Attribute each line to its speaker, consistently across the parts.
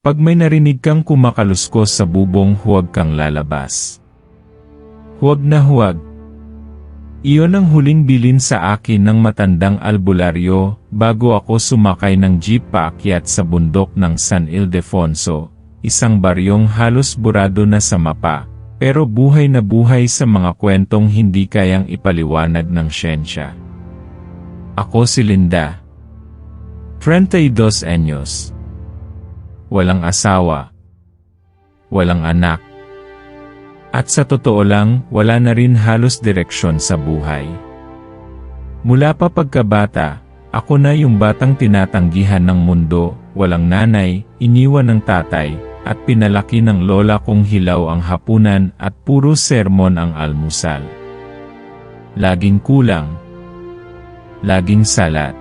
Speaker 1: Pag may narinig kang kumakaluskos sa bubong, huwag kang lalabas. Huwag na huwag. Iyon ang huling bilin sa akin ng matandang albularyo bago ako sumakay ng jeep paakyat sa bundok ng San Ildefonso, isang baryong halos burado na sa mapa, pero buhay na buhay sa mga kwentong hindi kayang ipaliwanag ng siyensya. Ako si Linda. 32 anyos. Walang asawa. Walang anak. At sa totoo lang, wala na rin halos direksyon sa buhay. Mula pa pagkabata, ako na yung batang tinatanggihan ng mundo, walang nanay, iniwan ng tatay, at pinalaki ng lola kong hilaw ang hapunan at puro sermon ang almusal. Laging kulang. Laging salat.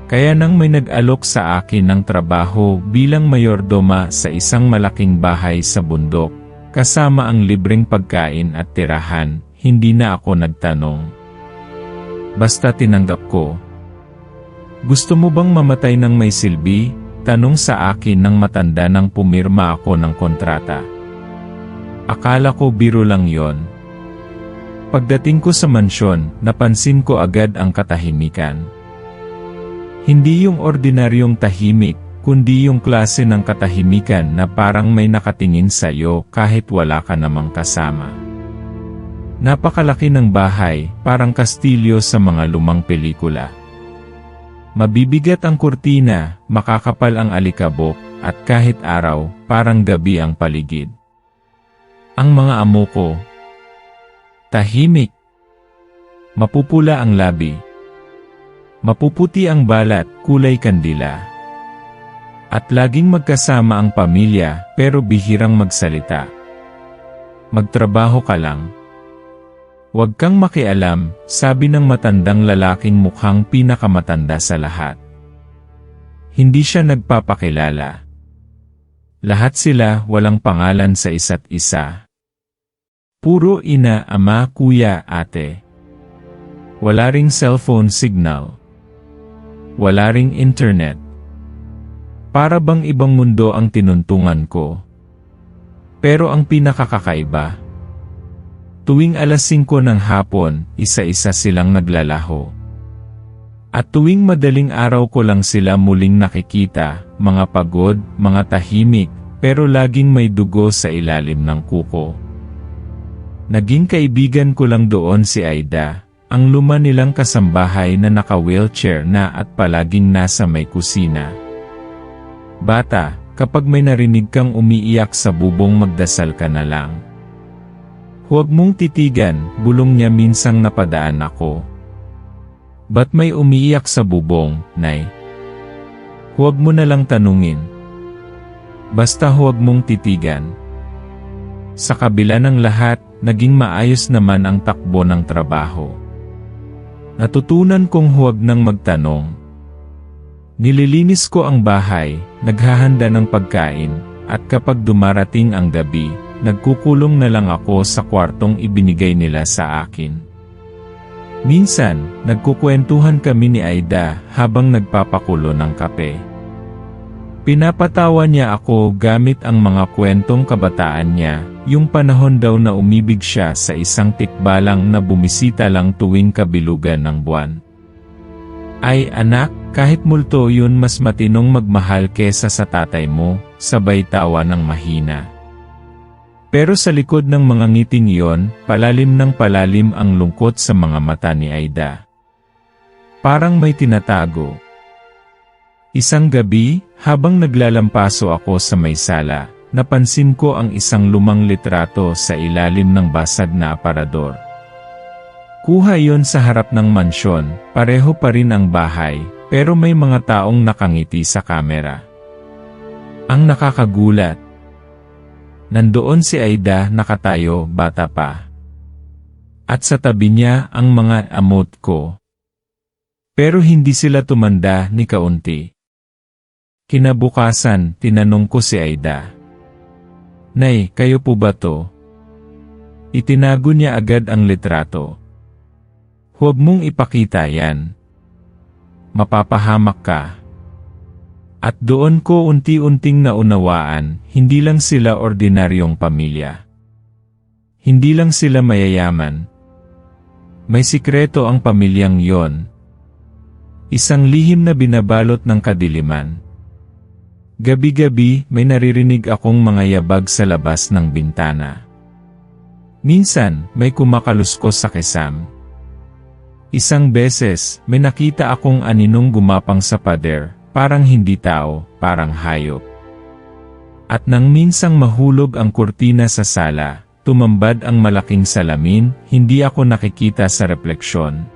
Speaker 1: Kaya nang may nag-alok sa akin ng trabaho bilang mayordoma sa isang malaking bahay sa bundok, kasama ang libreng pagkain at tirahan, hindi na ako nagtanong. Basta tinanggap ko. Gusto mo bang mamatay ng may silbi? Tanong sa akin ng matanda nang pumirma ako ng kontrata. Akala ko biro lang yon. Pagdating ko sa mansyon, napansin ko agad ang katahimikan. Hindi yung ordinaryong tahimik, kundi yung klase ng katahimikan na parang may nakatingin sa'yo kahit wala ka namang kasama. Napakalaki ng bahay, parang kastilyo sa mga lumang pelikula. Mabibigat ang kurtina, makakapal ang alikabok, at kahit araw, parang gabi ang paligid. Ang mga amo ko, tahimik. Mapupula ang labi. Mapuputi ang balat, kulay kandila. At laging magkasama ang pamilya, pero bihirang magsalita. Magtrabaho ka lang. Huwag kang makialam, sabi ng matandang lalaking mukhang pinakamatanda sa lahat. Hindi siya nagpapakilala. Lahat sila walang pangalan sa isa't isa. Puro ina, ama, kuya, ate. Wala ring cellphone signal. Wala ring internet. Para bang ibang mundo ang tinuntungan ko. Pero ang pinakakakaiba, tuwing alas 5 ng hapon, isa-isa silang naglalaho. At tuwing madaling araw ko lang sila muling nakikita, mga pagod, mga tahimik, pero laging may dugo sa ilalim ng kuko. Naging kaibigan ko lang doon si Aida, ang luma nilang kasambahay na naka-wheelchair na at palaging nasa may kusina. Bata, kapag may narinig kang umiiyak sa bubong, magdasal ka na lang. Huwag mong titigan, bulong niya minsang napadaan ako. Ba't may umiiyak sa bubong, Nay? Huwag mo na lang tanungin. Basta huwag mong titigan. Sa kabila ng lahat, naging maayos naman ang takbo ng trabaho. Natutunan kong huwag nang magtanong. Nililinis ko ang bahay, naghahanda ng pagkain, at kapag dumarating ang gabi, nagkukulong na lang ako sa kwartong ibinigay nila sa akin. Minsan, nagkukwentuhan kami ni Aida habang nagpapakulo ng kape. Pinapatawa niya ako gamit ang mga kwentong kabataan niya, yung panahon daw na umibig siya sa isang tikbalang na bumisita lang tuwing kabilugan ng buwan. Ay anak, kahit multo yun, mas matinong magmahal kesa sa tatay mo, sabay tawa ng mahina. Pero sa likod ng mga ngiting iyon, palalim ng palalim ang lungkot sa mga mata ni Aida. Parang may tinatago. Isang gabi, habang naglalampaso ako sa may sala, napansin ko ang isang lumang litrato sa ilalim ng basag na aparador. Kuha yon sa harap ng mansyon, pareho pa rin ang bahay, pero may mga taong nakangiti sa kamera. Ang nakakagulat. Nandoon si Aida nakatayo, bata pa. At sa tabi niya ang mga amot ko. Pero hindi sila tumanda ni kaunti. Kinabukasan, tinanong ko si Aida. Nay, kayo po ba to? Itinago niya agad ang litrato. Huwag mong ipakita yan. Mapapahamak ka. At doon ko unti-unting naunawaan, hindi lang sila ordinaryong pamilya. Hindi lang sila mayayaman. May sikreto ang pamilyang yon. Isang lihim na binabalot ng kadiliman. Gabi-gabi may naririnig akong mga yabag sa labas ng bintana. Minsan, may kumakaluskos sa kisam. Isang beses, may nakita akong aninong gumapang sa pader, parang hindi tao, parang hayop. At nang minsang mahulog ang kurtina sa sala, tumambad ang malaking salamin, hindi ako nakikita sa refleksyon.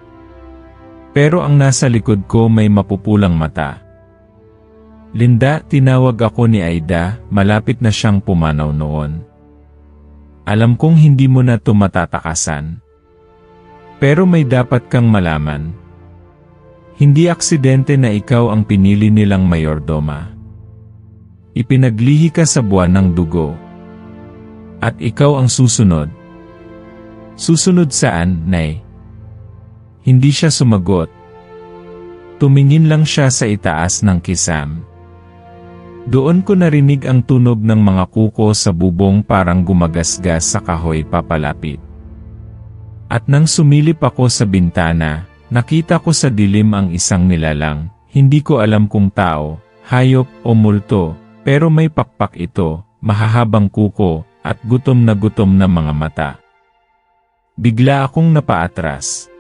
Speaker 1: Pero ang nasa likod ko may mapupulang mata. Linda, tinawag ako ni Aida, malapit na siyang pumanaw noon. Alam kong hindi mo na ito matatakasan. Pero may dapat kang malaman. Hindi aksidente na ikaw ang pinili nilang mayordoma. Ipinaglihi ka sa buwan ng dugo. At ikaw ang susunod. Susunod saan, Nay? Hindi siya sumagot. Tumingin lang siya sa itaas ng kisam. Doon ko narinig ang tunog ng mga kuko sa bubong parang gumagasgas sa kahoy papalapit. At nang sumilip ako sa bintana, nakita ko sa dilim ang isang nilalang, hindi ko alam kung tao, hayop o multo, pero may pakpak ito, mahahabang kuko, at gutom na mga mata. Bigla akong napaatras.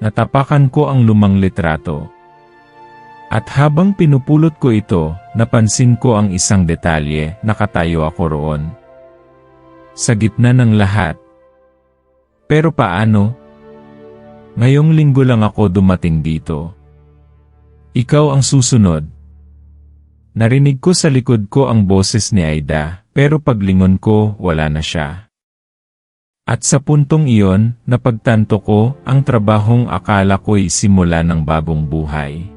Speaker 1: Natapakan ko ang lumang litrato. At habang pinupulot ko ito, napansin ko ang isang detalye, nakatayo ako roon. Sa gitna ng lahat. Pero paano? Ngayong linggo lang ako dumating dito. Ikaw ang susunod. Narinig ko sa likod ko ang boses ni Aida, pero paglingon ko, wala na siya. At sa puntong iyon, napagtanto ko, ang trabahong akala ko'y simula ng bagong buhay.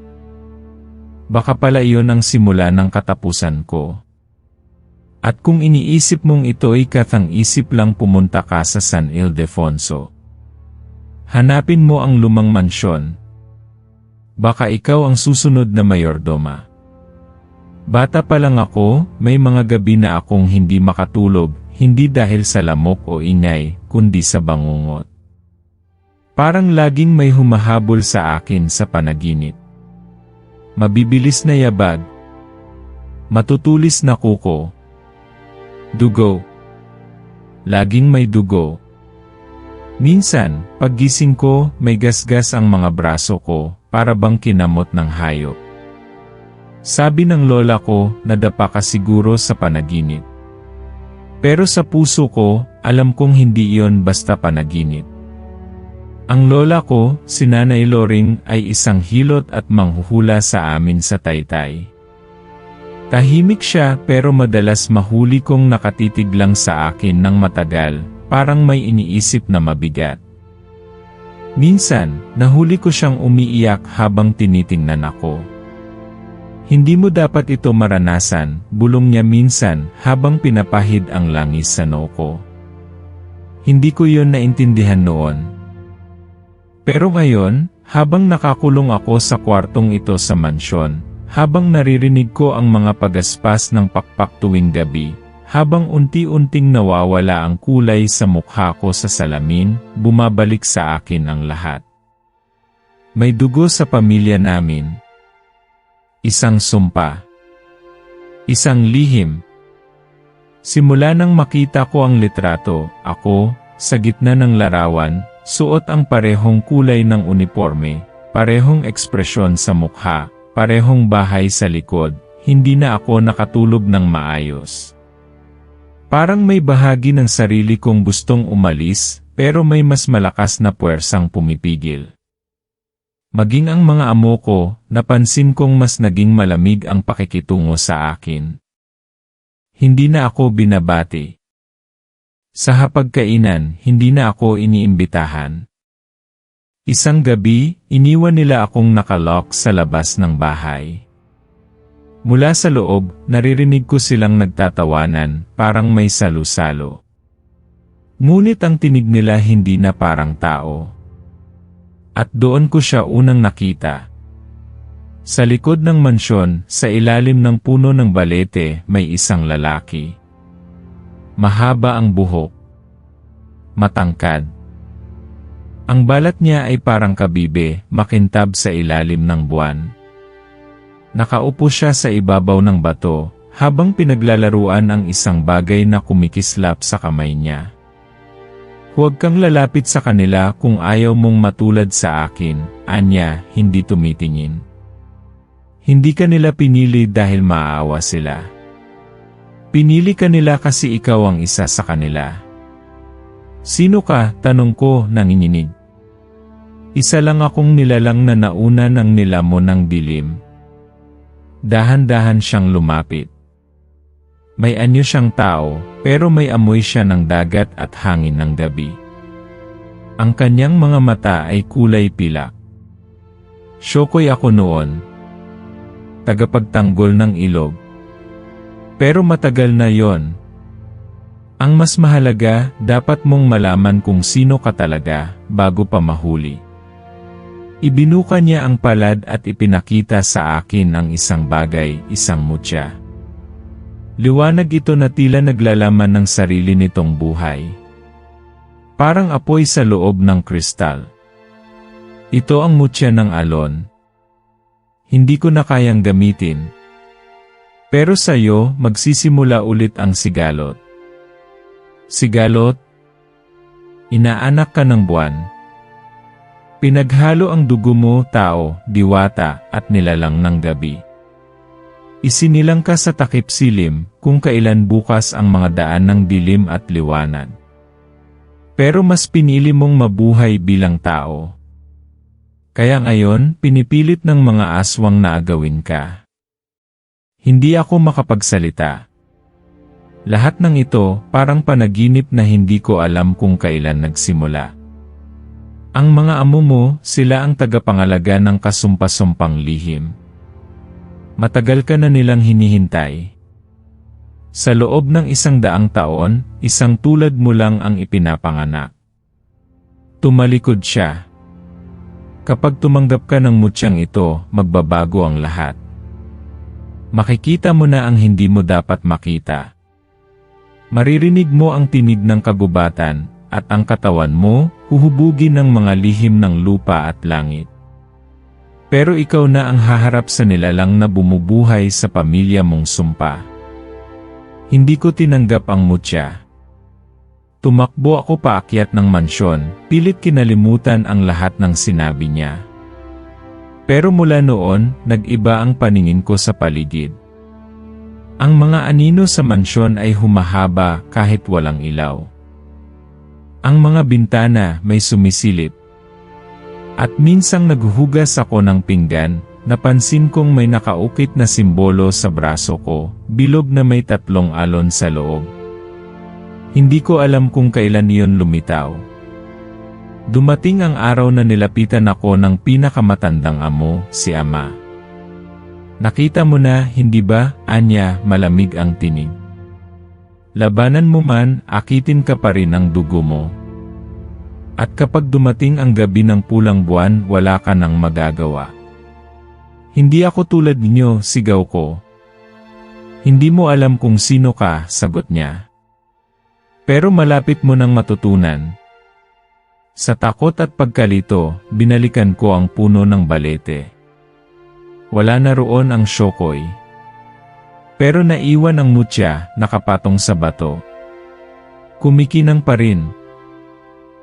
Speaker 1: Baka pala iyon ang simula ng katapusan ko. At kung iniisip mong ito'y katang-isip lang pumunta ka sa San Ildefonso. Hanapin mo ang lumang mansyon. Baka ikaw ang susunod na mayordoma. Bata pa lang ako, may mga gabi na akong hindi makatulog, hindi dahil sa lamok o ingay, kundi sa bangungot. Parang laging may humahabol sa akin sa panaginip. Mabibilis na yabag. Matutulis na kuko. Dugo. Laging may dugo. Minsan, paggising ko, may gasgas ang mga braso ko, para bang kinamot ng hayop. Sabi ng lola ko, nadapa ka siguro sa panaginip. Pero sa puso ko, alam kong hindi iyon basta panaginip. Ang lola ko, si Nanay Loring, ay isang hilot at manghuhula sa amin sa Taytay. Tahimik siya pero madalas mahuli kong nakatitig lang sa akin ng matagal, parang may iniisip na mabigat. Minsan, nahuli ko siyang umiiyak habang tinitingnan ako. Hindi mo dapat ito maranasan, bulong niya minsan habang pinapahid ang langis sa noo ko. Hindi ko yon naintindihan noon. Pero ngayon, habang nakakulong ako sa kwartong ito sa mansyon, habang naririnig ko ang mga pagaspas ng pakpak tuwing gabi, habang unti-unting nawawala ang kulay sa mukha ko sa salamin, bumabalik sa akin ang lahat. May dugo sa pamilya namin. Isang sumpa. Isang lihim. Simula nang makita ko ang litrato, ako, sa gitna ng larawan, suot ang parehong kulay ng uniforme, parehong ekspresyon sa mukha, parehong bahay sa likod, hindi na ako nakatulog ng maayos. Parang may bahagi ng sarili kong gustong umalis, pero may mas malakas na puwersang pumipigil. Maging ang mga amo ko, napansin kong mas naging malamig ang pakikitungo sa akin. Hindi na ako binabati. Sa hapagkainan, hindi na ako iniimbitahan. Isang gabi, iniwan nila akong nakalock sa labas ng bahay. Mula sa loob, naririnig ko silang nagtatawanan, parang may salo-salo. Ngunit ang tinig nila hindi na parang tao. At doon ko siya unang nakita. Sa likod ng mansyon, sa ilalim ng puno ng balete, may isang lalaki. Mahaba ang buhok. Matangkad. Ang balat niya ay parang kabibe, makintab sa ilalim ng buwan. Nakaupo siya sa ibabaw ng bato, habang pinaglalaruan ang isang bagay na kumikislap sa kamay niya. Huwag kang lalapit sa kanila kung ayaw mong matulad sa akin, anya, hindi tumitingin. Hindi ka nila pinili dahil maaawa sila. Pinili ka nila kasi ikaw ang isa sa kanila. Sino ka? Tanong ko, nanginginig. Isa lang akong nilalang na nauna ng nilamon ng dilim. Dahan-dahan siyang lumapit. May anyo siyang tao, pero may amoy siya ng dagat at hangin ng gabi. Ang kanyang mga mata ay kulay pilak. Syokoy ako noon. Tagapagtanggol ng ilog. Pero matagal na yon. Ang mas mahalaga, dapat mong malaman kung sino ka talaga, bago pa mahuli. Ibinuka niya ang palad at ipinakita sa akin ang isang bagay, isang mutya. Liwanag ito na tila naglalaman ng sarili nitong buhay. Parang apoy sa loob ng kristal. Ito ang mutya ng alon. Hindi ko na kayang gamitin. Pero sa'yo, magsisimula ulit ang sigalot. Sigalot? Inaanak ka ng buwan. Pinaghalo ang dugo mo, tao, diwata, at nilalang ng gabi. Isinilang ka sa takip silim, kung kailan bukas ang mga daan ng dilim at liwanag. Pero mas pinili mong mabuhay bilang tao. Kaya ngayon, pinipilit ng mga aswang na agawin ka. Hindi ako makapagsalita. Lahat ng ito, parang panaginip na hindi ko alam kung kailan nagsimula. Ang mga amo mo, sila ang tagapangalaga ng kasumpa-sumpang lihim. Matagal ka na nilang hinihintay. Sa loob ng 100 taon, isang tulad mo lang ang ipinapanganak. Tumalikod siya. Kapag tumanggap ka ng mutyang ito, magbabago ang lahat. Makikita mo na ang hindi mo dapat makita. Maririnig mo ang tinig ng kagubatan, at ang katawan mo, huhubugin ng mga lihim ng lupa at langit. Pero ikaw na ang haharap sa nilalang na bumubuhay sa pamilya mong sumpa. Hindi ko tinanggap ang mutya. Tumakbo ako paakyat ng mansyon, pilit kinalimutan ang lahat ng sinabi niya. Pero mula noon, nag-iba ang paningin ko sa paligid. Ang mga anino sa mansyon ay humahaba kahit walang ilaw. Ang mga bintana may sumisilip. At minsang naghuhugas ako ng pinggan, napansin kong may nakaukit na simbolo sa braso ko, bilog na may 3 alon sa loob. Hindi ko alam kung kailan iyon lumitaw. Dumating ang araw na nilapitan ako ng pinakamatandang amo, si Ama. Nakita mo na, hindi ba, anya, malamig ang tinig. Labanan mo man, akitin ka pa rin ang dugo mo. At kapag dumating ang gabi ng pulang buwan, wala ka nang magagawa. Hindi ako tulad ninyo, sigaw ko. Hindi mo alam kung sino ka, sagot niya. Pero malapit mo nang matutunan. Sa takot at pagkalito, binalikan ko ang puno ng balete. Wala na roon ang syokoy. Pero naiwan ang mutya, nakapatong sa bato. Kumikinang pa rin.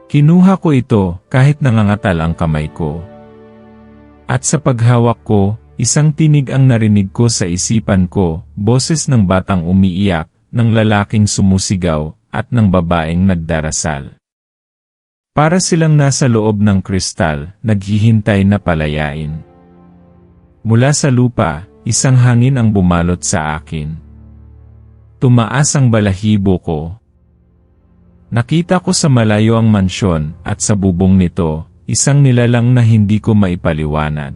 Speaker 1: Kinuha ko ito, kahit nangangatal ang kamay ko. At sa paghawak ko, isang tinig ang narinig ko sa isipan ko, boses ng batang umiiyak, ng lalaking sumusigaw, at ng babaeng nagdarasal. Para silang nasa loob ng kristal, naghihintay na palayain. Mula sa lupa, isang hangin ang bumalot sa akin. Tumaas ang balahibo ko. Nakita ko sa malayo ang mansyon, at sa bubong nito, isang nilalang na hindi ko maipaliwanag.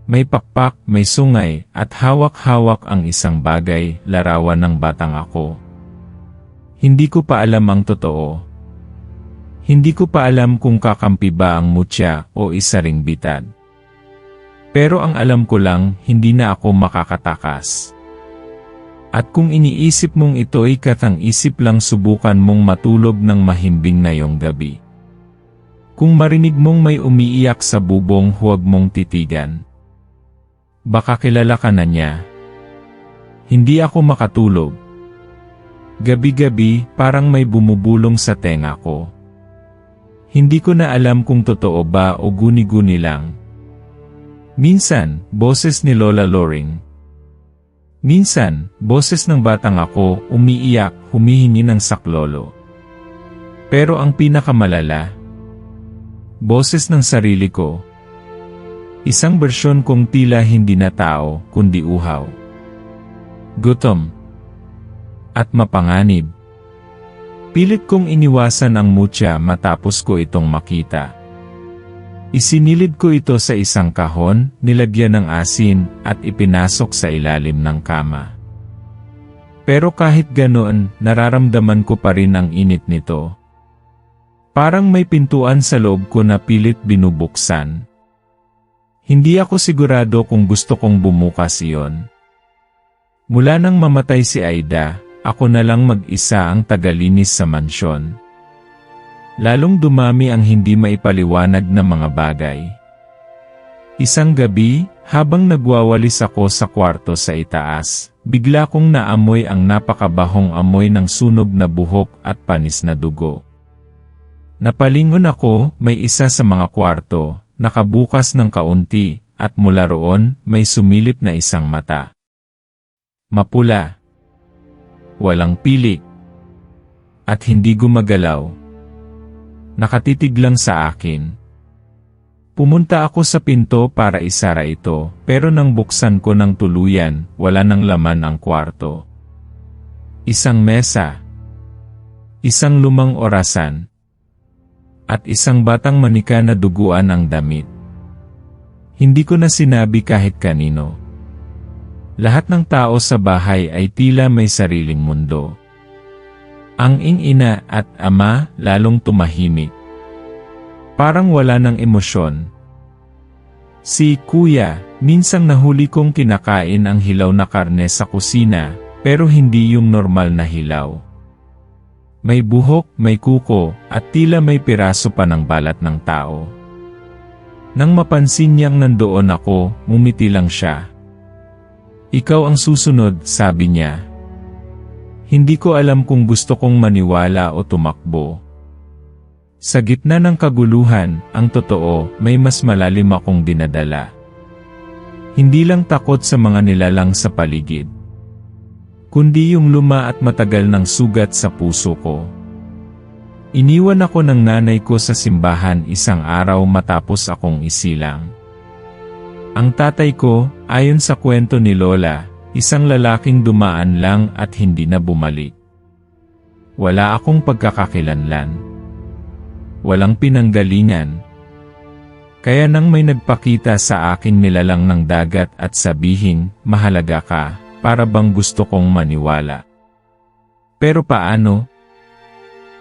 Speaker 1: May pakpak, may sungay, at hawak-hawak ang isang bagay, larawan ng batang ako. Hindi ko pa alam ang totoo. Hindi ko pa alam kung kakampi ba ang mutya o isa ring bitad. Pero ang alam ko lang, hindi na ako makakatakas. At kung iniisip mong ito ay katang-isip lang, subukan mong matulog ng mahimbing ngayong gabi. Kung marinig mong may umiiyak sa bubong, huwag mong titigan. Baka kilala ka na niya. Hindi ako makatulog. Gabi-gabi, parang may bumubulong sa tenga ko. Hindi ko na alam kung totoo ba o guni-guni lang. Minsan, boses ni Lola Loring. Minsan, boses ng batang ako, umiiyak, humihingi ng saklolo. Pero ang pinakamalala, boses ng sarili ko. Isang bersyon kong tila hindi na tao, kundi uhaw. Gutom. At mapanganib. Pilit kong iniwasan ang mutya matapos ko itong makita. Isinilid ko ito sa isang kahon, nilagyan ng asin, at ipinasok sa ilalim ng kama. Pero kahit ganoon, nararamdaman ko pa rin ang init nito. Parang may pintuan sa loob ko na pilit binubuksan. Hindi ako sigurado kung gusto kong bumukas iyon. Mula nang mamatay si Aida, ako na lang mag-isa ang tagalinis sa mansyon. Lalong dumami ang hindi maipaliwanag na mga bagay. Isang gabi, habang nagwawalis ako sa kwarto sa itaas, bigla kong naamoy ang napakabahong amoy ng sunog na buhok at panis na dugo. Napalingon ako, may isa sa mga kwarto, nakabukas ng kaunti, at mula roon, may sumilip na isang mata. Mapula. Walang pilik. At hindi gumagalaw. Nakatitig lang sa akin. Pumunta ako sa pinto para isara ito, pero nang buksan ko ng tuluyan, wala nang laman ang kwarto. Isang mesa. Isang lumang orasan. At isang batang manika na duguan ang damit. Hindi ko na sinabi kahit kanino. Lahat ng tao sa bahay ay tila may sariling mundo. Ang ina at ama lalong tumahimik. Parang wala ng emosyon. Si Kuya, minsang nahuli kong kinakain ang hilaw na karne sa kusina, pero hindi yung normal na hilaw. May buhok, may kuko, at tila may piraso pa ng balat ng tao. Nang mapansin niyang nandoon ako, ngumiti lang siya. Ikaw ang susunod, sabi niya. Hindi ko alam kung gusto kong maniwala o tumakbo. Sa gitna ng kaguluhan, ang totoo, may mas malalim akong dinadala. Hindi lang takot sa mga nilalang sa paligid, kundi yung luma at matagal ng sugat sa puso ko. Iniwan ako ng nanay ko sa simbahan isang araw matapos akong isilang. Ang tatay ko, ayon sa kwento ni Lola, isang lalaking dumaan lang at hindi na bumalik. Wala akong pagkakakilanlan. Walang pinanggalingan. Kaya nang may nagpakita sa akin nilalang ng dagat at sabihin, mahalaga ka, para bang gusto kong maniwala. Pero paano?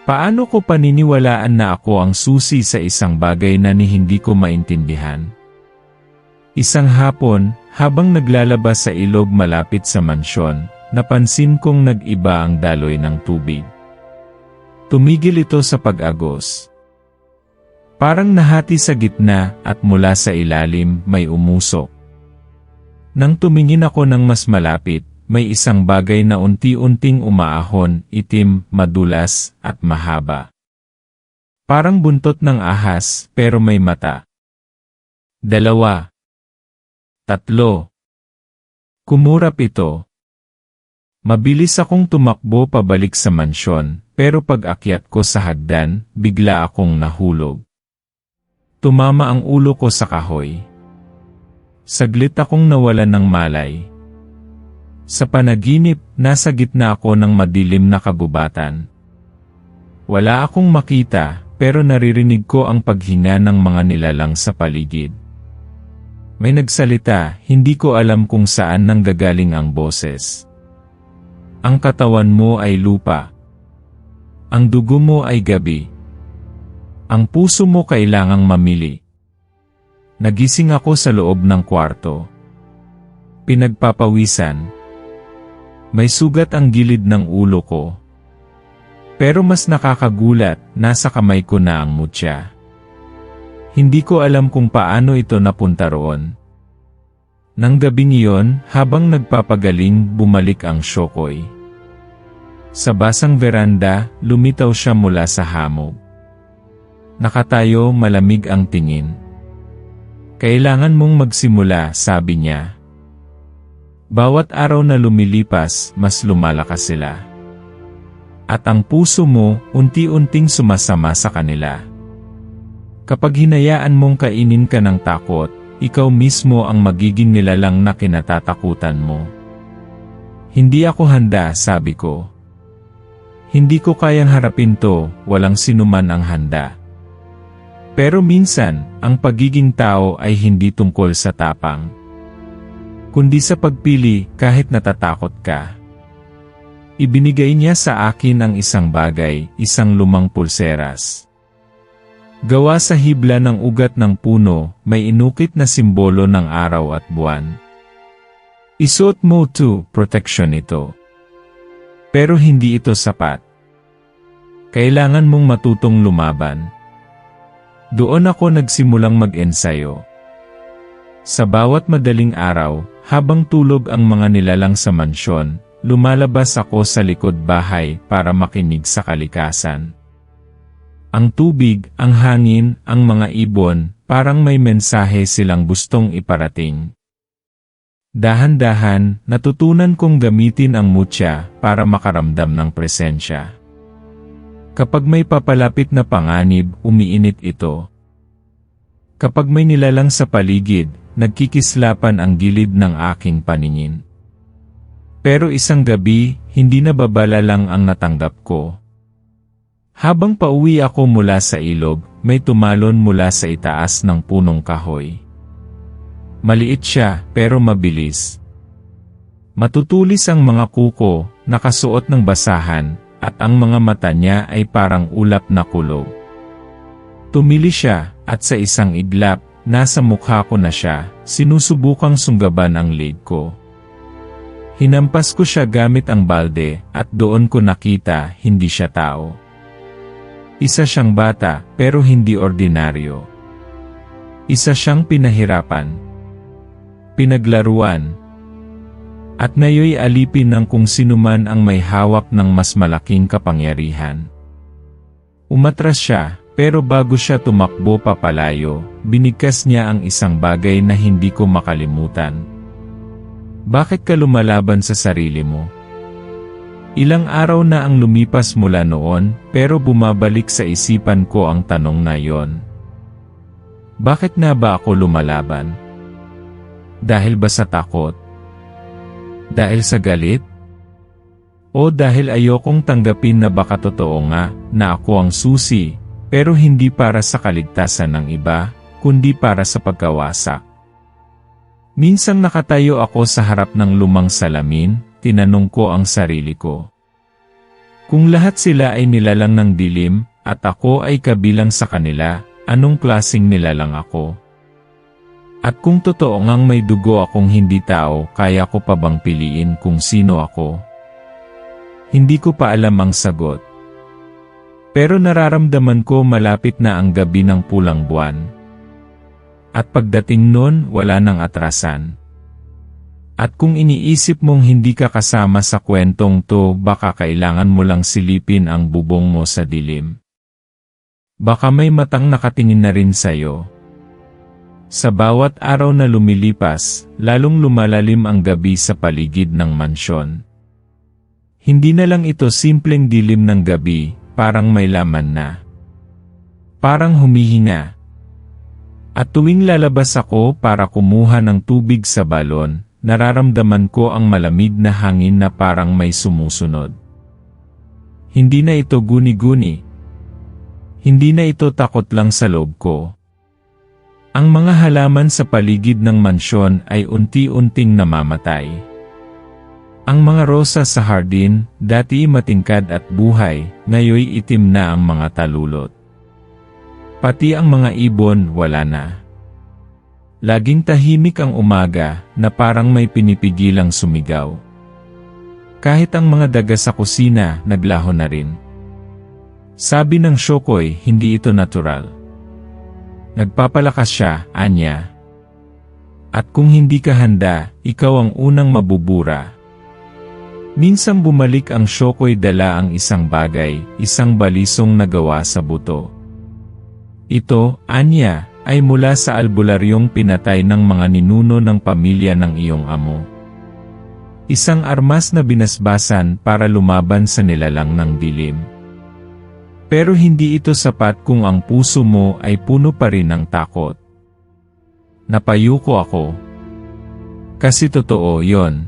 Speaker 1: Paano ko paniniwalaan na ako ang susi sa isang bagay na hindi ko maintindihan? Isang hapon, habang naglalabas sa ilog malapit sa mansyon, napansin kong nag-iba ang daloy ng tubig. Tumigil ito sa pag-agos. Parang nahati sa gitna at mula sa ilalim may umusok. Nang tumingin ako ng mas malapit, may isang bagay na unti-unting umaahon, itim, madulas, at mahaba. Parang buntot ng ahas, pero may mata. 2. 3. Kumurap ito. Mabilis akong tumakbo pabalik sa mansyon, pero pag-akyat ko sa hagdan, bigla akong nahulog. Tumama ang ulo ko sa kahoy. Saglit akong nawalan ng malay. Sa panaginip, nasa gitna ako ng madilim na kagubatan. Wala akong makita, pero naririnig ko ang paghinga ng mga nilalang sa paligid. May nagsalita, hindi ko alam kung saan nanggagaling ang boses. Ang katawan mo ay lupa. Ang dugo mo ay gabi. Ang puso mo kailangang mamili. Nagising ako sa loob ng kwarto. Pinagpapawisan. May sugat ang gilid ng ulo ko. Pero mas nakakagulat, nasa kamay ko na ang mutya. Hindi ko alam kung paano ito napunta roon. Nang gabing iyon, habang nagpapagaling, bumalik ang Shokoy. Sa basang veranda, lumitaw siya mula sa hamog. Nakatayo, malamig ang tingin. Kailangan mong magsimula, sabi niya. Bawat araw na lumilipas, mas lumalakas sila. At ang puso mo, unti-unting sumasama sa kanila. Kapag hinayaan mong kainin ka ng takot, ikaw mismo ang magiging nilalang na kinatatakutan mo. Hindi ako handa, sabi ko. Hindi ko kayang harapin to, walang sinuman ang handa. Pero minsan, ang pagiging tao ay hindi tungkol sa tapang, kundi sa pagpili kahit natatakot ka. Ibinigay niya sa akin ang isang bagay, isang lumang pulseras. Gawa sa hibla ng ugat ng puno, may inukit na simbolo ng araw at buwan. Isuot mo to, protection ito. Pero hindi ito sapat. Kailangan mong matutong lumaban. Doon ako nagsimulang mag-ensayo. Sa bawat madaling araw, habang tulog ang mga nilalang sa mansyon, lumalabas ako sa likod bahay para makinig sa kalikasan. Ang tubig, ang hangin, ang mga ibon, parang may mensahe silang gustong iparating. Dahan-dahan, natutunan kong gamitin ang mutya para makaramdam ng presensya. Kapag may papalapit na panganib, umiinit ito. Kapag may nilalang sa paligid, nagkikislapan ang gilid ng aking paningin. Pero isang gabi, hindi na babala lang ang natanggap ko. Habang pauwi ako mula sa ilog, may tumalon mula sa itaas ng punong kahoy. Maliit siya, pero mabilis. Matutulis ang mga kuko, nakasuot ng basahan, at ang mga mata niya ay parang ulap na kulog. Tumili siya, at sa isang iglap, nasa mukha ko na siya, sinusubukang sunggaban ang leg ko. Hinampas ko siya gamit ang balde, at doon ko nakita, hindi siya tao. Isa siyang bata, pero hindi ordinaryo. Isa siyang pinahirapan, pinaglaruan, at ngayoy alipin ng kung sinuman ang may hawak ng mas malaking kapangyarihan. Umatras siya, pero bago siya tumakbo papalayo, binigkas niya ang isang bagay na hindi ko makalimutan. Bakit ka lumalaban sa sarili mo? Ilang araw na ang lumipas mula noon, pero bumabalik sa isipan ko ang tanong na yon. Bakit na ba ako lumalaban? Dahil ba sa takot? Dahil sa galit? O dahil ayokong tanggapin na baka totoo nga, na ako ang susi, pero hindi para sa kaligtasan ng iba, kundi para sa pagkawasak. Minsan nakatayo ako sa harap ng lumang salamin, tinanong ko ang sarili ko. Kung lahat sila ay nilalang ng dilim, at ako ay kabilang sa kanila, anong klaseng nilalang ako? At kung totoo ngang may dugo akong hindi tao, kaya ko pa bang piliin kung sino ako? Hindi ko pa alam ang sagot. Pero nararamdaman ko malapit na ang gabi ng pulang buwan. At pagdating nun, wala nang atrasan. At kung iniisip mong hindi ka kasama sa kwentong to, baka kailangan mo lang silipin ang bubong mo sa dilim. Baka may matang nakatingin na rin sa'yo. Sa bawat araw na lumilipas, lalong lumalalim ang gabi sa paligid ng mansyon. Hindi na lang ito simpleng dilim ng gabi, parang may laman na. Parang humihinga. At tuwing lalabas ako para kumuha ng tubig sa balon, nararamdaman ko ang malamig na hangin na parang may sumusunod. Hindi na ito guni-guni. Hindi na ito takot lang sa loob ko. Ang mga halaman sa paligid ng mansyon ay unti-unting namamatay. Ang mga rosa sa hardin, dati matingkad at buhay, ngayoy itim na ang mga talulot. Pati ang mga ibon, wala na. Laging tahimik ang umaga na parang may pinipigilang sumigaw. Kahit ang mga daga sa kusina naglaho na rin. Sabi ng Shokoy, hindi ito natural. Nagpapalakas siya, anya. At kung hindi ka handa, ikaw ang unang mabubura. Minsang bumalik ang Shokoy dala ang isang bagay, isang balisong nagawa sa buto. Ito, anya, ay mula sa albularyong pinatay ng mga ninuno ng pamilya ng iyong amo. Isang armas na binasbasan para lumaban sa nilalang ng dilim. Pero hindi ito sapat kung ang puso mo ay puno pa rin ng takot. Napayuko ako. Kasi totoo yon.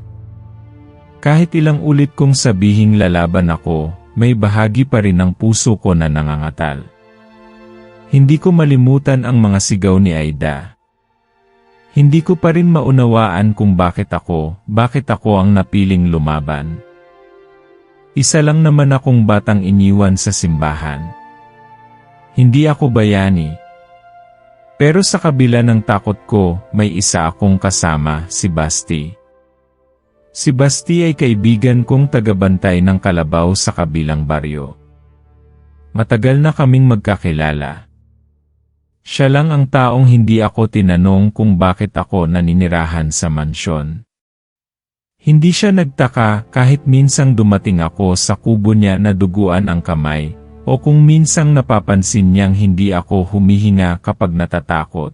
Speaker 1: Kahit ilang ulit kong sabihing lalaban ako, may bahagi pa rin ng puso ko na nangangatal. Hindi ko malimutan ang mga sigaw ni Aida. Hindi ko pa rin maunawaan kung bakit ako ang napiling lumaban. Isa lang naman akong batang iniwan sa simbahan. Hindi ako bayani. Pero sa kabila ng takot ko, may isa akong kasama, si Basti. Si Basti ay kaibigan kong tagabantay ng kalabaw sa kabilang baryo. Matagal na kaming magkakilala. Siya lang ang taong hindi ako tinanong kung bakit ako naninirahan sa mansyon. Hindi siya nagtaka kahit minsang dumating ako sa kubo niya na duguan ang kamay, o kung minsang napapansin niyang hindi ako humihinga kapag natatakot.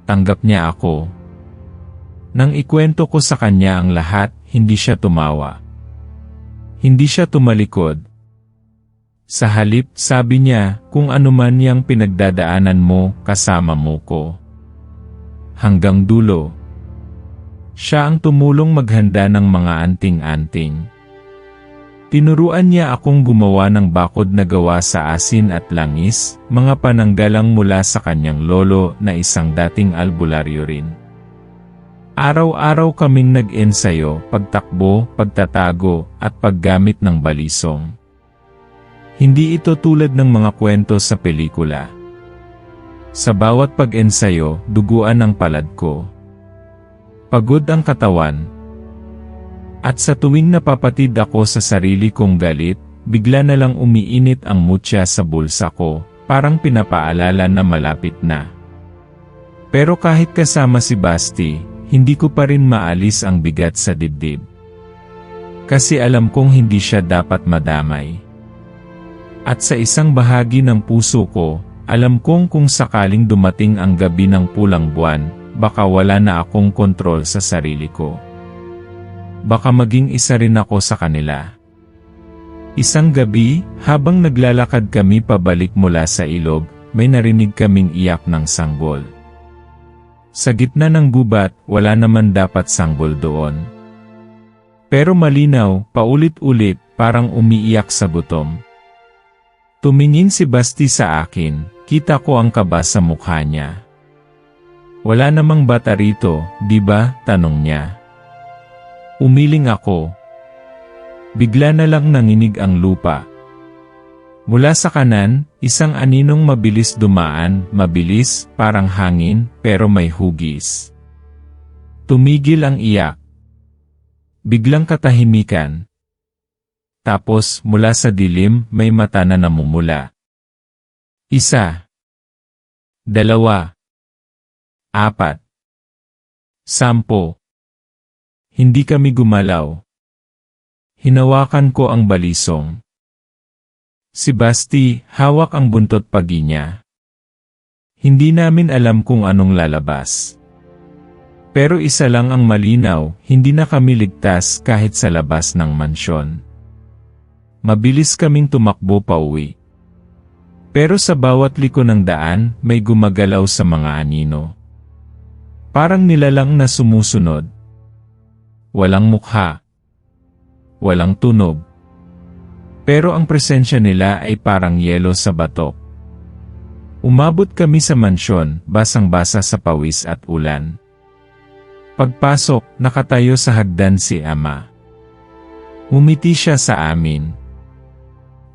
Speaker 1: Tanggap niya ako. Nang ikwento ko sa kanya ang lahat, hindi siya tumawa. Hindi siya tumalikod. Sa halip, sabi niya, kung anuman yang pinagdadaanan mo, kasama mo ko. Hanggang dulo. Siya ang tumulong maghanda ng mga anting-anting. Tinuruan niya akong gumawa ng bakod na gawa sa asin at langis, mga pananggalang mula sa kanyang lolo na isang dating albularyo rin. Araw-araw kaming nag-ensayo, pagtakbo, pagtatago, at paggamit ng balisong. Hindi ito tulad ng mga kwento sa pelikula. Sa bawat pag-ensayo, duguan ang palad ko. Pagod ang katawan. At sa tuwing napapatid ako sa sarili kong galit, bigla na lang umiinit ang mutya sa bulsa ko, parang pinapaalala na malapit na. Pero kahit kasama si Basti, hindi ko pa rin maalis ang bigat sa dibdib. Kasi alam kong hindi siya dapat madamay. At sa isang bahagi ng puso ko, alam kong kung sakaling dumating ang gabi ng pulang buwan, baka wala na akong kontrol sa sarili ko. Baka maging isa rin ako sa kanila. Isang gabi, habang naglalakad kami pabalik mula sa ilog, may narinig kaming iyak ng sanggol. Sa gitna ng gubat, wala naman dapat sanggol doon. Pero malinaw, paulit-ulit, parang umiiyak sa gutom. Tumingin si Basti sa akin, kita ko ang kaba sa mukha niya. Wala namang bata rito, di ba? Tanong niya. Umiling ako. Bigla na lang nanginig ang lupa. Mula sa kanan, isang aninong mabilis dumaan, mabilis, parang hangin, pero may hugis. Tumigil ang iyak. Biglang katahimikan. Tapos, mula sa dilim, may mata na namumula. 1, 2, 4, 10. Hindi kami gumalaw. Hinawakan ko ang balisong. Si Basti, hawak ang buntot pagi niya. Hindi namin alam kung anong lalabas. Pero isa lang ang malinaw, hindi na kami ligtas kahit sa labas ng mansyon. Mabilis kaming tumakbo pauwi. Pero sa bawat liko ng daan, may gumagalaw sa mga anino. Parang nilalang na sumusunod. Walang mukha. Walang tunog. Pero ang presensya nila ay parang yelo sa batok. Umabot kami sa mansyon, basang-basa sa pawis at ulan. Pagpasok, nakatayo sa hagdan si Ama. Umiti siya sa amin.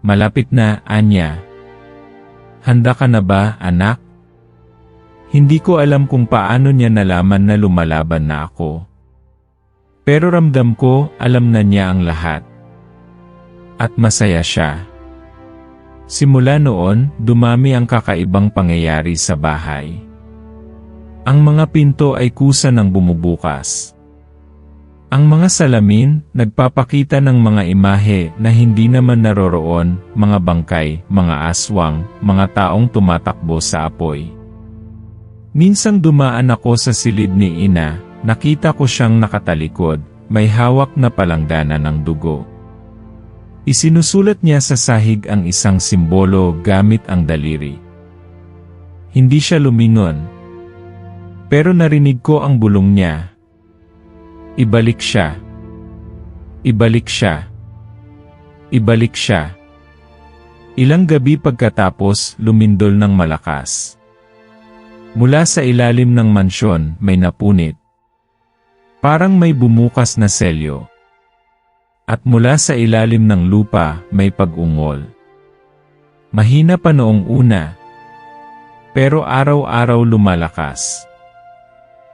Speaker 1: Malapit na, anya. Handa ka na ba, anak? Hindi ko alam kung paano niya nalaman na lumalaban na ako. Pero ramdam ko, alam na niya ang lahat. At masaya siya. Simula noon, dumami ang kakaibang pangyayari sa bahay. Ang mga pinto ay kusa ng bumubukas. Ang mga salamin, nagpapakita ng mga imahe na hindi naman naroroon, mga bangkay, mga aswang, mga taong tumatakbo sa apoy. Minsang dumaan ako sa silid ni Ina, nakita ko siyang nakatalikod, may hawak na palanggana ng dugo. Isinusulat niya sa sahig ang isang simbolo gamit ang daliri. Hindi siya lumingon. Pero narinig ko ang bulong niya. Ibalik siya. Ibalik siya. Ibalik siya. Ilang gabi pagkatapos, lumindol ng malakas. Mula sa ilalim ng mansyon, may napunit. Parang may bumukas na selyo. At mula sa ilalim ng lupa, may pag-ungol. Mahina pa noong una. Pero araw-araw lumalakas.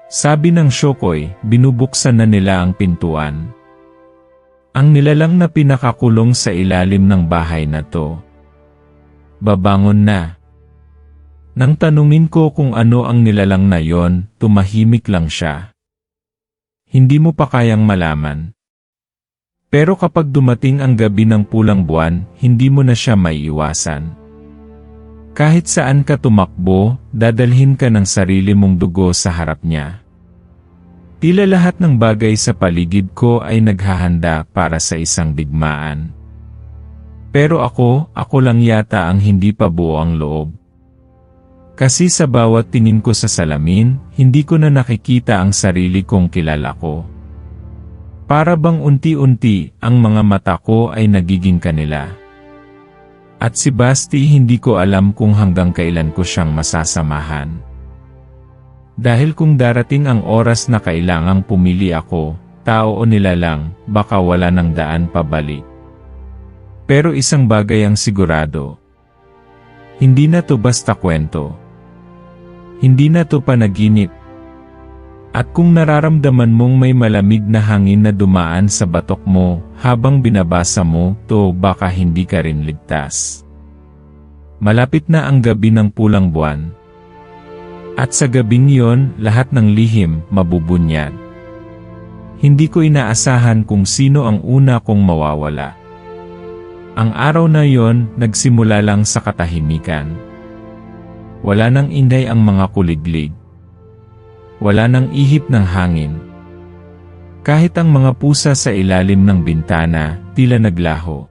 Speaker 1: Sabi ng Shokoy, binubuksan na nila ang pintuan. Ang nilalang na pinakakulong sa ilalim ng bahay na to. Babangon na. Nang tanungin ko kung ano ang nilalang na yon, tumahimik lang siya. Hindi mo pa kayang malaman. Pero kapag dumating ang gabi ng pulang buwan, hindi mo na siya maiiwasan. Kahit saan ka tumakbo, dadalhin ka ng sarili mong dugo sa harap niya. Tila lahat ng bagay sa paligid ko ay naghahanda para sa isang digmaan. Pero ako lang yata ang hindi pa buo ang loob. Kasi sa bawat tingin ko sa salamin, hindi ko na nakikita ang sarili kong kilala ko. Para bang unti-unti, ang mga mata ko ay nagiging kanila. At si Basti hindi ko alam kung hanggang kailan ko siyang masasamahan. Dahil kung darating ang oras na kailangang pumili ako, tao o nilalang, baka wala ng daan pabalik. Pero isang bagay ang sigurado. Hindi na to basta kwento. Hindi na to panaginip. At kung nararamdaman mong may malamig na hangin na dumaan sa batok mo habang binabasa mo, to baka hindi ka rin ligtas. Malapit na ang gabi ng pulang buwan. At sa gabing yon, lahat ng lihim mabubunyag. Hindi ko inaasahan kung sino ang una kong mawawala. Ang araw na yon, nagsimula lang sa katahimikan. Wala nang inday ang mga kuliglig. Wala nang ihip ng hangin. Kahit ang mga pusa sa ilalim ng bintana, tila naglaho.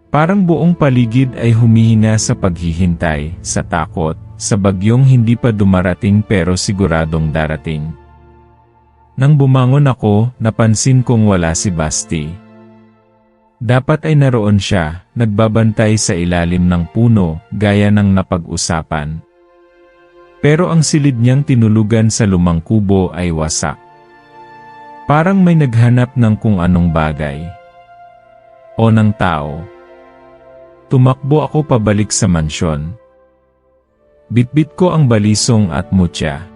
Speaker 1: Parang buong paligid ay humihina sa paghihintay, sa takot, sa bagyong hindi pa dumarating pero siguradong darating. Nang bumangon ako, napansin kong wala si Basti. Dapat ay naroon siya, nagbabantay sa ilalim ng puno, gaya ng napag-usapan. Pero ang silid niyang tinulugan sa lumang kubo ay wasak. Parang may naghanap ng kung anong bagay. O ng tao. Tumakbo ako pabalik sa mansyon. Bitbit ko ang balisong at mutya.